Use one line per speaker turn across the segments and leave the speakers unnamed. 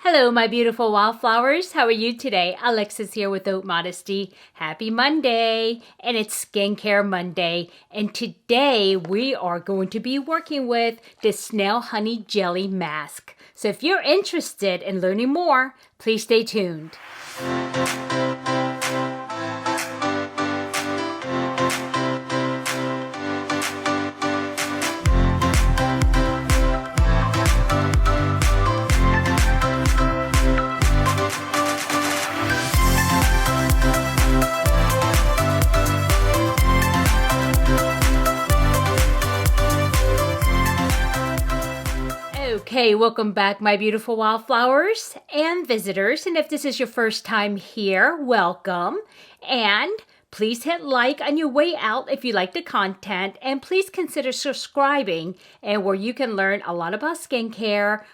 Hello, my beautiful wildflowers. How are you today? Alexis here with Haute Modesty. Happy Monday, and it's Skincare Monday. And today we are going to be working with the Snail Honey Jelly Mask. So if you're interested in learning more, please stay tuned. Okay, welcome back, my beautiful wildflowers and visitors. And if this is your first time here, welcome. And please hit like on your way out if you like the content. And please consider subscribing, and where you can learn a lot about skincare,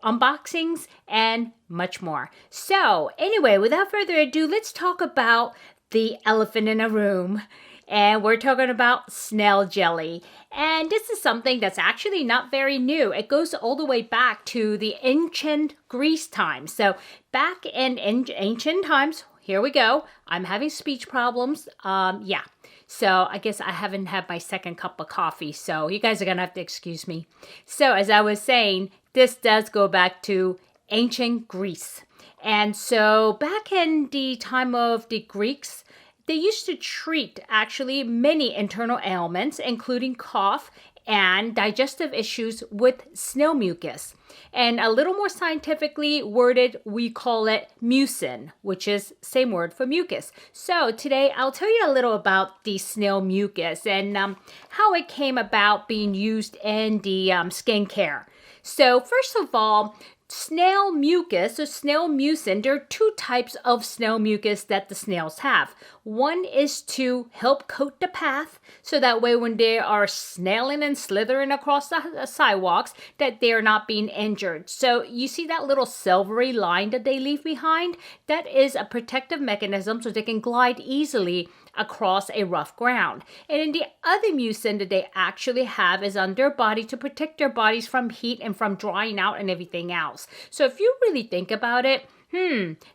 unboxings, and much more. So anyway, without further ado, let's talk about the elephant in the room. And we're talking about snail jelly. And this is something that's actually not very new. It goes all the way back to the ancient Greece times. So back in ancient times, here we go. I'm having speech problems. So I guess I haven't had my second cup of coffee. So you guys are going to have to excuse me. So as I was saying, this does go back to ancient Greece. And so back in the time of the Greeks, they used to treat actually many internal ailments, including cough and digestive issues, with snail mucus. And a little more scientifically worded, we call it mucin, which is same word for mucus. So today I'll tell you a little about the snail mucus and how it came about being used in the skincare. So first of all, snail mucus or snail mucin, there are two types of snail mucus that the snails have. One is to help coat the path, so that way when they are snailing and slithering across the sidewalks, that they're not being injured. So you see that little silvery line that they leave behind? That is a protective mechanism so they can glide easily across a rough ground. And then the other mucin that they actually have is on their body to protect their bodies from heat and from drying out and everything else. So if you really think about it,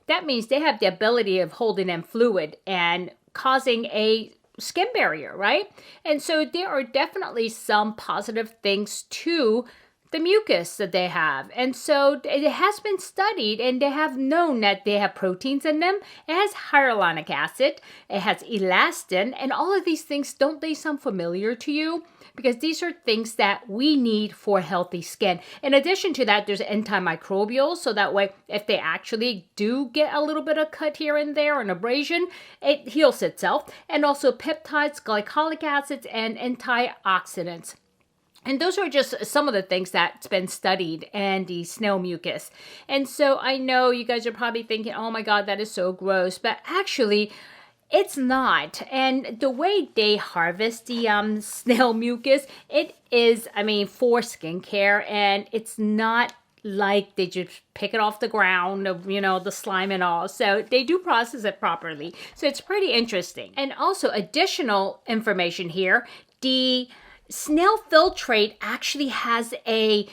that means they have the ability of holding in fluid and causing a skin barrier, right? And so there are definitely some positive things to the mucus that they have. And so it has been studied, and they have known that they have proteins in them. It has hyaluronic acid, it has elastin, and all of these things, don't they sound familiar to you? Because these are things that we need for healthy skin. In addition to that, there's antimicrobial, so that way if they actually do get a little bit of cut here and there, an abrasion, it heals itself. And also peptides, glycolic acids, and antioxidants. And those are just some of the things that's been studied in the snail mucus. And so I know you guys are probably thinking, oh my God, that is so gross. But actually, it's not. And the way they harvest the snail mucus, it is, for skincare. And it's not like they just pick it off the ground, the slime and all. So they do process it properly. So it's pretty interesting. And also additional information here, the snail filtrate actually has a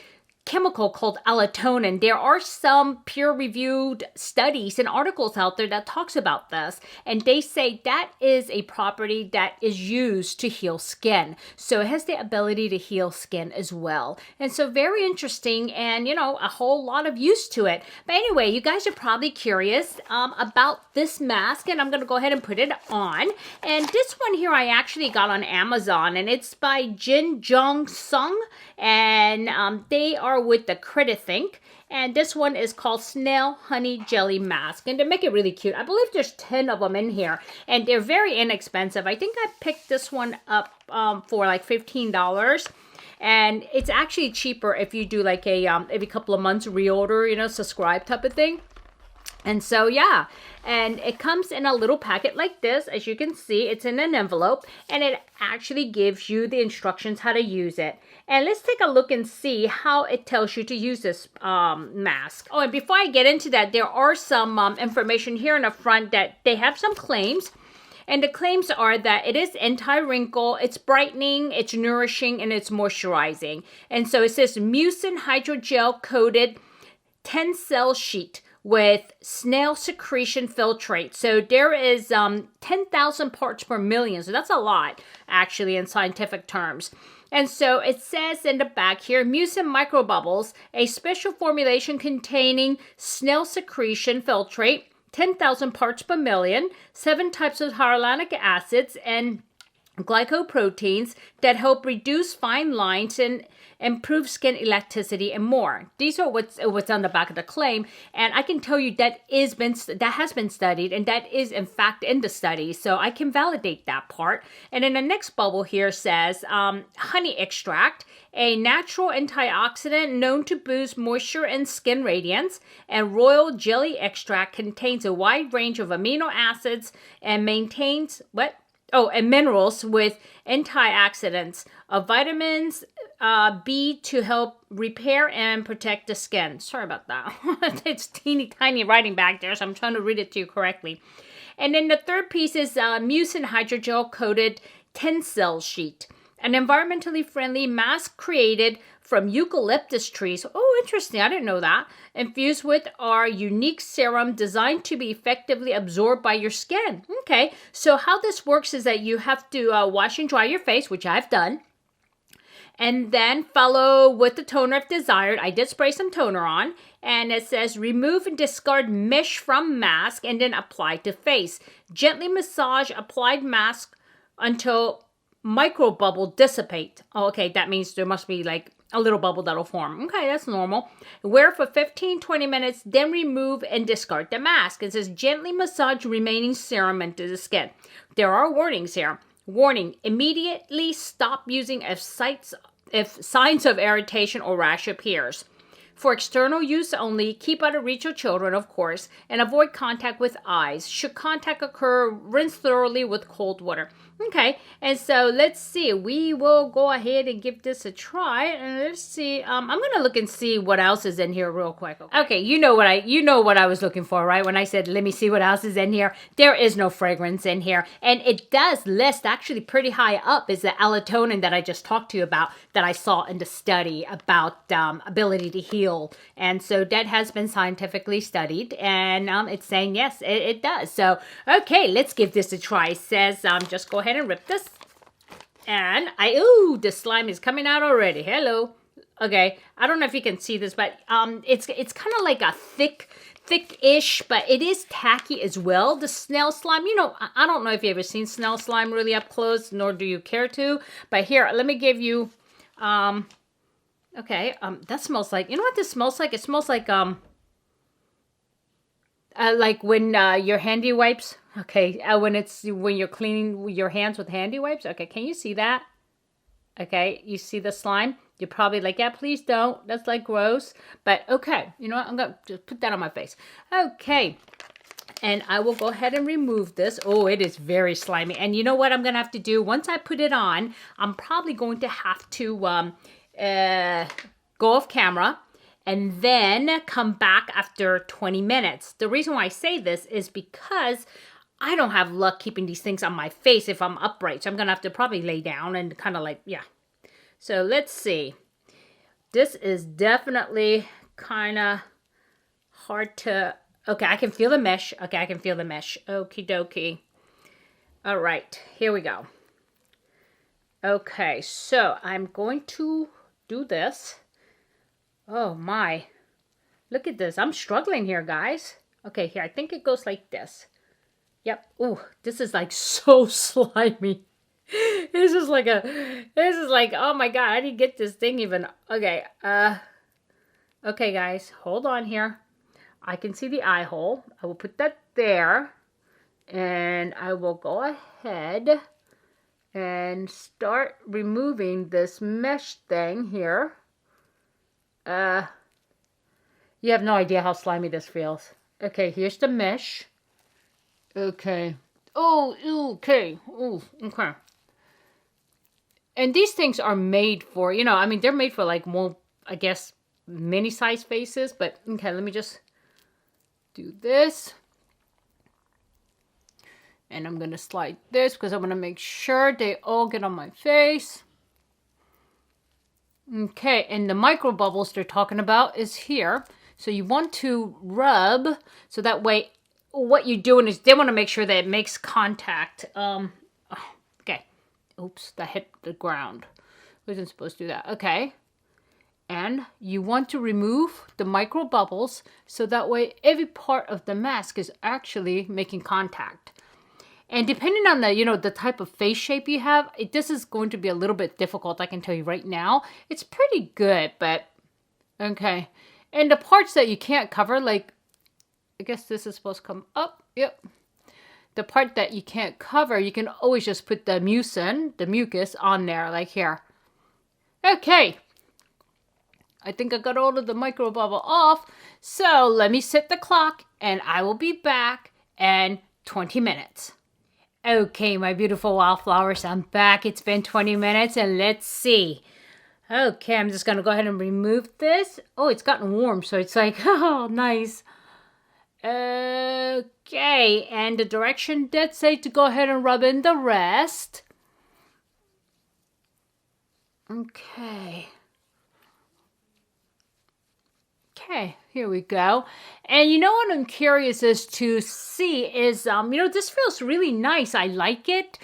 chemical called allotonin. There are some peer-reviewed studies and articles out there that talks about this, and they say that is a property that is used to heal skin. So it has the ability to heal skin as well. And so very interesting, and a whole lot of use to it. But anyway, you guys are probably curious about this mask, and I'm going to go ahead and put it on. And this one here I actually got on Amazon, and it's by Jin Jong Sung, and they are with the Critic Think, and this one is called Snail Honey Jelly Mask. And to make it really cute, I believe there's 10 of them in here, and they're very inexpensive. I think I picked this one up for like $15. And it's actually cheaper if you do like a every couple of months reorder, subscribe type of thing. And so, yeah, and it comes in a little packet like this. As you can see, it's in an envelope, and it actually gives you the instructions how to use it. And let's take a look and see how it tells you to use this mask. Oh, and before I get into that, there are some information here in the front that they have some claims. And the claims are that it is anti-wrinkle, it's brightening, it's nourishing, and it's moisturizing. And so it says mucin hydrogel coated 10 cell sheet with snail secretion filtrate. So there is 10,000 parts per million. So that's a lot, actually, in scientific terms. And so it says in the back here, mucin microbubbles, a special formulation containing snail secretion filtrate, 10,000 parts per million, 7 types of hyaluronic acids, and glycoproteins that help reduce fine lines and improve skin elasticity and more. These are what's on the back of the claim, and I can tell you that has been studied, and that is in fact in the study, so I can validate that part. And then the next bubble here says honey extract, a natural antioxidant known to boost moisture and skin radiance, and royal jelly extract contains a wide range of amino acids and maintains and minerals with antioxidants, vitamins B to help repair and protect the skin. Sorry about that. It's teeny tiny writing back there, so I'm trying to read it to you correctly. And then the third piece is mucin hydrogel coated 10 cell sheet, an environmentally friendly mask created from eucalyptus trees. Oh, interesting. I didn't know that. Infused with our unique serum designed to be effectively absorbed by your skin. Okay, so how this works is that you have to wash and dry your face, which I've done, and then follow with the toner if desired. I did spray some toner on, and it says remove and discard mesh from mask and then apply to face. Gently massage applied mask until microbubble dissipate. Oh, okay, that means there must be like a little bubble that'll form. Okay, that's normal. Wear for 15-20 minutes, then remove and discard the mask. It says gently massage remaining serum into the skin. There are warnings here. Warning, immediately stop using if signs of irritation or rash appears. For external use only, keep out of reach of children, of course, and avoid contact with eyes. Should contact occur, rinse thoroughly with cold water. Okay, and so let's see. We will go ahead and give this a try, and let's see. I'm gonna look and see what else is in here real quick. Okay, you know what I was looking for, right? When I said let me see what else is in here, there is no fragrance in here, and it does list actually pretty high up is the allotonin that I just talked to you about that I saw in the study about ability to heal, and so that has been scientifically studied, and it's saying yes, it does. So okay, let's give this a try. It says just go ahead and rip this, and the slime is coming out already. Hello. Okay, I don't know if you can see this, but it's kind of like a thick-ish, but it is tacky as well. The snail slime, you know, I don't know if you've ever seen snail slime really up close, nor do you care to, but here, let me give you that smells like, you know what this smells like? It smells like when your handy wipes. Okay, when you're cleaning your hands with handy wipes. Okay, can you see that? Okay, you see the slime? You're probably like, yeah, please don't. That's like gross. But okay, you know what? I'm going to just put that on my face. Okay, and I will go ahead and remove this. Oh, it is very slimy. And you know what I'm going to have to do? Once I put it on, I'm probably going to have to go off camera and then come back after 20 minutes. The reason why I say this is because I don't have luck keeping these things on my face if I'm upright. So I'm going to have to probably lay down and kind of like, yeah. So let's see. This is definitely kind of hard to... Okay, I can feel the mesh. Okay, I can feel the mesh. Okie dokie. All right, here we go. Okay, so I'm going to do this. Oh my. Look at this. I'm struggling here, guys. Okay, here, I think it goes like this. Yep. Ooh, this is like so slimy. This is like, oh my God, I didn't get this thing even. Okay, okay guys, hold on here. I can see the eye hole. I will put that there. And I will go ahead and start removing this mesh thing here. You have no idea how slimy this feels. Okay, here's the mesh. Okay. Oh, okay. Oh, okay. And these things are made for, you know, I mean, they're made for like more, I guess, mini size faces. But, okay, let me just do this. And I'm going to slide this because I want to make sure they all get on my face. Okay, and the micro bubbles they're talking about is here. So you want to rub, so that way what you're doing is they want to make sure that it makes contact. Okay. Oops, that hit the ground. Wasn't supposed to do that. Okay. And you want to remove the micro bubbles so that way every part of the mask is actually making contact. And depending on the, the type of face shape you have, this is going to be a little bit difficult, I can tell you right now. It's pretty good, but okay. And the parts that you can't cover, like, I guess this is supposed to come up. Yep. The part that you can't cover, you can always just put the mucus on there, like here. Okay. I think I got all of the micro bubble off. So let me set the clock and I will be back in 20 minutes. Okay, my beautiful wildflowers, I'm back. It's been 20 minutes and let's see. Okay, I'm just going to go ahead and remove this. Oh, it's gotten warm, so it's like, oh, nice. Okay, and the direction did say to go ahead and rub in the rest. Okay. Okay, here we go. And you know what I'm curious as to see is, this feels really nice. I like it.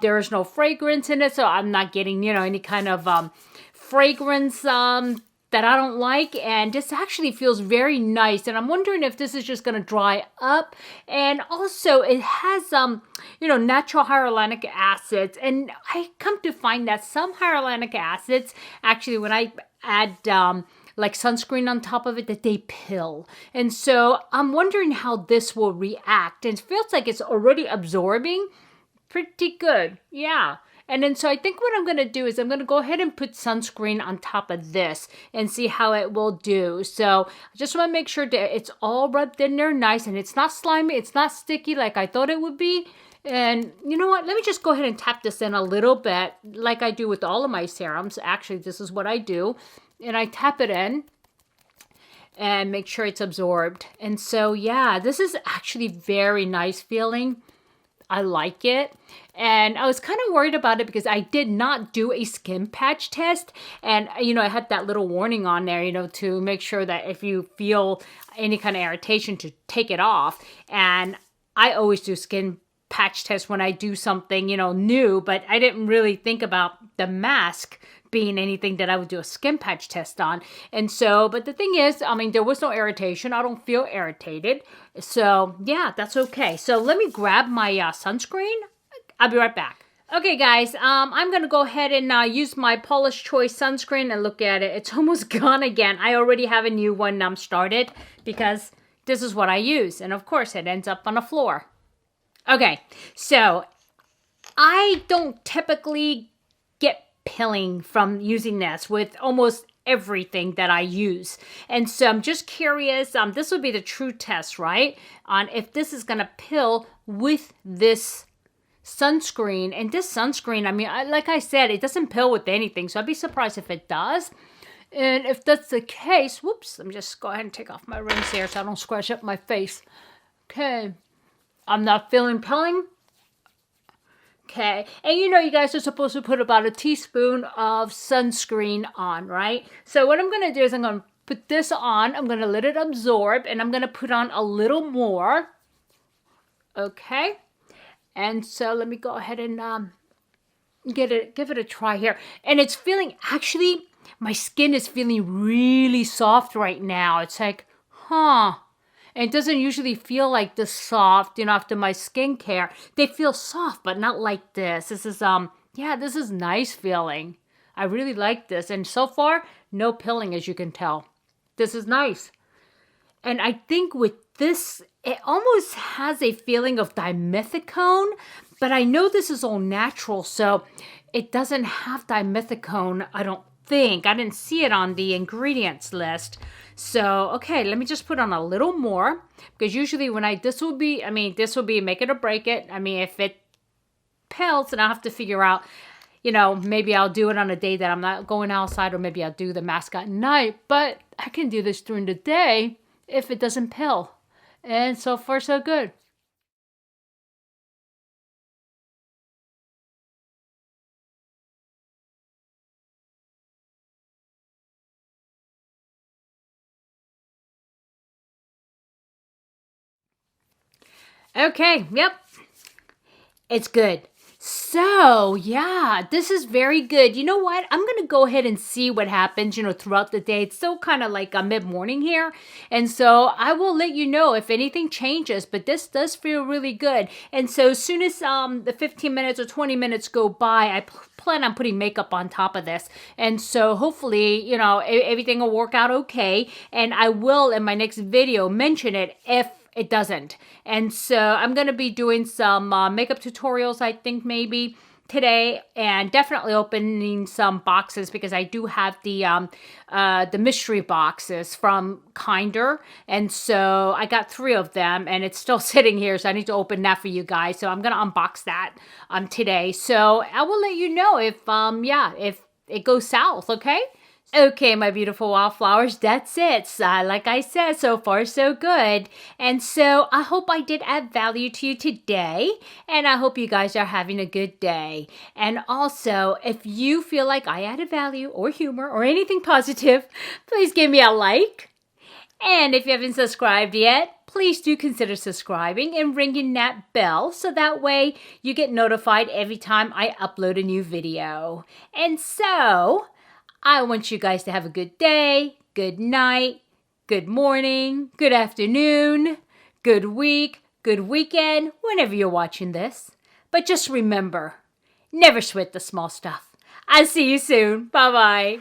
There is no fragrance in it, so I'm not getting, any kind of fragrance that I don't like. And this actually feels very nice. And I'm wondering if this is just going to dry up. And also, it has, natural hyaluronic acids. And I come to find that some hyaluronic acids, actually, when I add like sunscreen on top of it, that they pill. And so I'm wondering how this will react. And it feels like it's already absorbing pretty good. Yeah. And then so I think what I'm going to do is I'm going to go ahead and put sunscreen on top of this and see how it will do. So I just want to make sure that it's all rubbed in there nice and it's not slimy. It's not sticky like I thought it would be. And you know what? Let me just go ahead and tap this in a little bit like I do with all of my serums. Actually, this is what I do. And I tap it in and make sure it's absorbed. And so, yeah, this is actually very nice feeling. I like it. And I was kind of worried about it because I did not do a skin patch test. And, I had that little warning on there, to make sure that if you feel any kind of irritation to take it off. And I always do skin patch tests when I do something, new, but I didn't really think about the mask being anything that I would do a skin patch test on. And so, but the thing is, there was no irritation. I don't feel irritated. So yeah, that's okay. So let me grab my sunscreen. I'll be right back. Okay guys, I'm going to go ahead and use my Paula's Choice sunscreen and look at it. It's almost gone again. I already have a new one started because this is what I use. And of course it ends up on the floor. Okay, so I don't typically get pilling from using this with almost everything that I use. And so I'm just curious, this would be the true test, right? On if this is going to pill with this sunscreen. And this sunscreen, like I said, it doesn't pill with anything. So I'd be surprised if it does. And if that's the case, whoops, let me just go ahead and take off my rings here so I don't scratch up my face. Okay. I'm not feeling pilling. Okay. And you guys are supposed to put about a teaspoon of sunscreen on, right? So what I'm going to do is I'm going to put this on. I'm going to let it absorb and I'm going to put on a little more. Okay. And so let me go ahead and give it a try here. And it's feeling, actually, my skin is feeling really soft right now. It's like, huh. And it doesn't usually feel like this soft, after my skincare. They feel soft, but not like this. This is, this is nice feeling. I really like this. And so far, no pilling, as you can tell. This is nice. And I think with this, it almost has a feeling of dimethicone, but I know this is all natural, so it doesn't have dimethicone, I don't think. I didn't see it on the ingredients list. So, okay, let me just put on a little more because usually when this will be make it or break it. If it pills, then I'll have to figure out, maybe I'll do it on a day that I'm not going outside or maybe I'll do the mask at night. But I can do this during the day if it doesn't pill. And so far, so good. Okay, yep. It's good. So, yeah, this is very good. You know what? I'm going to go ahead and see what happens, throughout the day. It's still kind of like a mid-morning here. And so I will let you know if anything changes, but this does feel really good. And so as soon as the 15 minutes or 20 minutes go by, I plan on putting makeup on top of this. And so hopefully, everything will work out okay. And I will, in my next video, mention it if it doesn't. And so I'm going to be doing some makeup tutorials, I think maybe today, and definitely opening some boxes because I do have the mystery boxes from Kinder. And so I got 3 of them and it's still sitting here. So I need to open that for you guys. So I'm going to unbox that today. So I will let you know if it goes south. Okay. Okay, my beautiful wildflowers, that's it. Like I said, so far so good. And so I hope I did add value to you today. And I hope you guys are having a good day. And also, if you feel like I added value or humor or anything positive, please give me a like. And if you haven't subscribed yet, please do consider subscribing and ringing that bell so that way you get notified every time I upload a new video. And so I want you guys to have a good day, good night, good morning, good afternoon, good week, good weekend, whenever you're watching this. But just remember, never sweat the small stuff. I'll see you soon. Bye-bye.